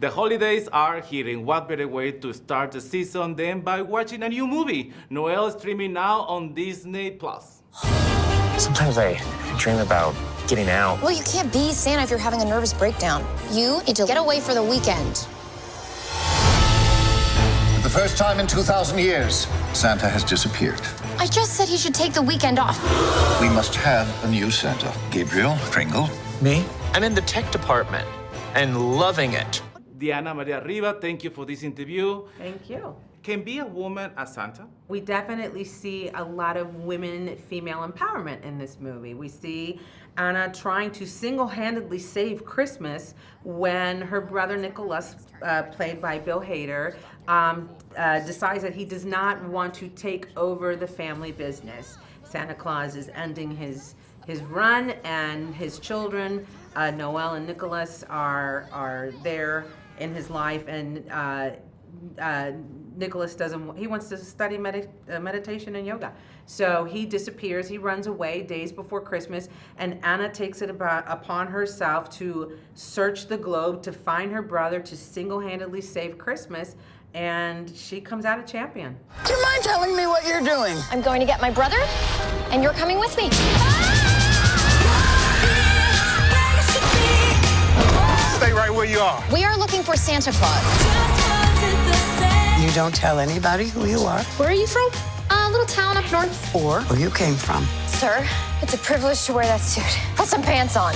The holidays are here, and what better way to start the season than by watching a new movie? Noelle is streaming now on Disney+. Sometimes I dream about getting out. Well, you can't be Santa if you're having a nervous breakdown. You need to get away for the weekend. For the first time in 2,000 years, Santa has disappeared. I just said he should take the weekend off. We must have a new Santa. Gabriel, Pringle. Me? I'm in the tech department and loving it. Diana Maria Riva, thank you for this interview. Thank you. Can be a woman a Santa? We definitely see a lot of women, female empowerment in this movie. We see Anna trying to single-handedly save Christmas when her brother Nicholas, played by Bill Hader, decides that he does not want to take over the family business. Santa Claus is ending his run, and his children, Noelle and Nicholas, are there in his life, and Nicholas he wants to study meditation and yoga. So he disappears, he runs away days before Christmas, and Anna takes it upon herself to search the globe to find her brother, to single-handedly save Christmas, and she comes out a champion. Do you mind telling me what you're doing? I'm going to get my brother, and you're coming with me. Stay right where you are. We are looking for Santa Claus. You don't tell anybody who you are Where are you from? A little town up north. or where you came from. Sir, it's a privilege to wear that suit. Put some pants on.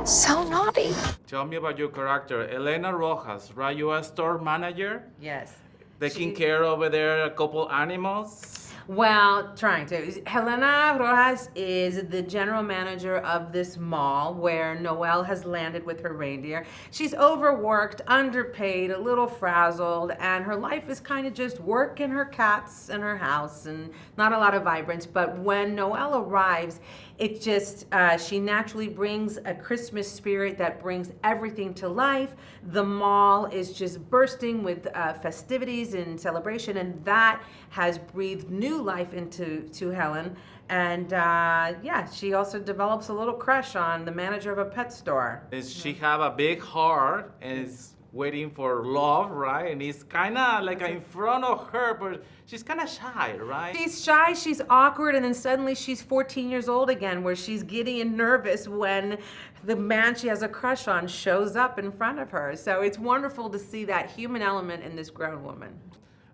So naughty. Tell me about your character, Elena Rojas, right? You are a store manager, Yes. taking care over there a couple animals. Well, trying to. Helena Rojas is the general manager of this mall where Noelle has landed with her reindeer. She's overworked, underpaid, a little frazzled, and her life is kind of just work and her cats and her house and not a lot of vibrance. But when Noelle arrives, it just, she naturally brings a Christmas spirit that brings everything to life. The mall is just bursting with festivities and celebration, and that has breathed new life into Helen. And yeah, she also develops a little crush on the manager of a pet store. Is she have a big heart and is waiting for love, right? And it's kind of like in front of her, but she's kind of shy, right? She's shy, she's awkward, and then suddenly she's 14 years old again, where she's giddy and nervous when the man she has a crush on shows up in front of her. So it's wonderful to see that human element in this grown woman.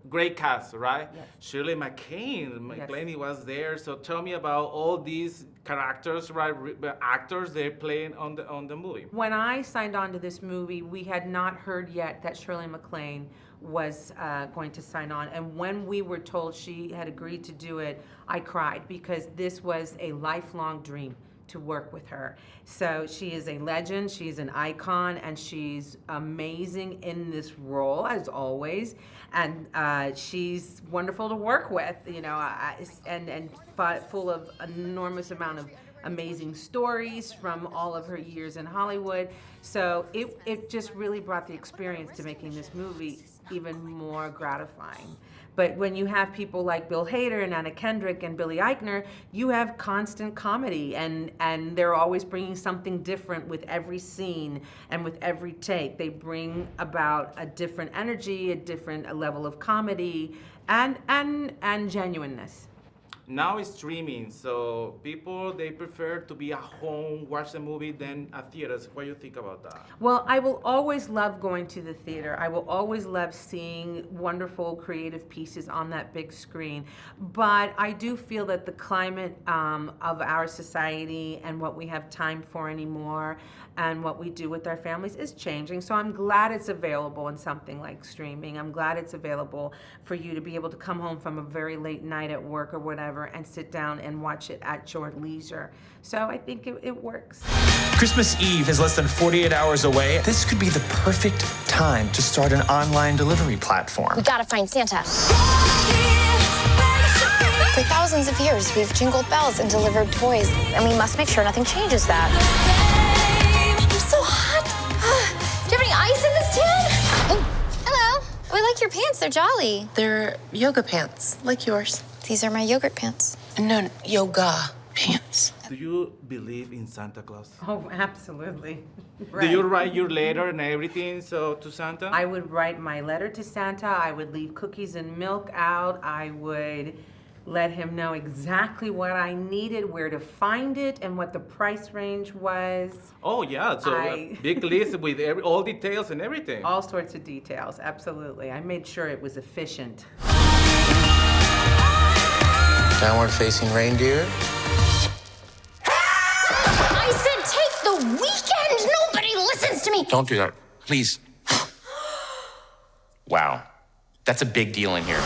Great cast, right? Yes. Shirley MacLaine Yes. was there. So tell me about all these characters, right? Actors they're playing on the movie. When I signed on to this movie, we had not heard yet that Shirley MacLaine was going to sign on. And when we were told she had agreed to do it, I cried because this was a lifelong dream to work with her. So she is a legend, she's an icon, and she's amazing in this role, as always. And she's wonderful to work with, you know, and full of an enormous amount of amazing stories from all of her years in Hollywood. So it just really brought the experience to making this movie even more gratifying. But when you have people like Bill Hader and Anna Kendrick and Billy Eichner, you have constant comedy, and they're always bringing something different with every scene and with every take. They bring about a different energy, a different level of comedy, and genuineness. Now it's streaming, so people they prefer to be at home, watch the movie than at theaters. What do you think about that? Well, I will always love going to the theater. I will always love seeing wonderful creative pieces on that big screen. But I do feel that the climate of our society and what we have time for anymore and what we do with our families is changing. So I'm glad it's available in something like streaming. I'm glad it's available for you to be able to come home from a very late night at work or whatever and sit down and watch it at your leisure. So I think it works. Christmas Eve is less than 48 hours away. This could be the perfect time to start an online delivery platform. We gotta find Santa. For thousands of years, we've jingled bells and delivered toys, and we must make sure nothing changes that. I'm so hot. Do you have any ice in this tin? Oh, hello. I like your pants. They're jolly. They're yoga pants, like yours. These are my yogurt pants. No, yoga pants. Do you believe in Santa Claus? Oh, absolutely. Do you write your letter and everything to Santa? I would write my letter to Santa. I would leave cookies and milk out. I would let him know exactly what I needed, where to find it, and what the price range was. Oh yeah, so big list with all details and everything. All sorts of details, absolutely. I made sure it was efficient. Downward facing reindeer. I said take the weekend. Nobody listens to me. Don't do that, please. Wow, that's a big deal in here.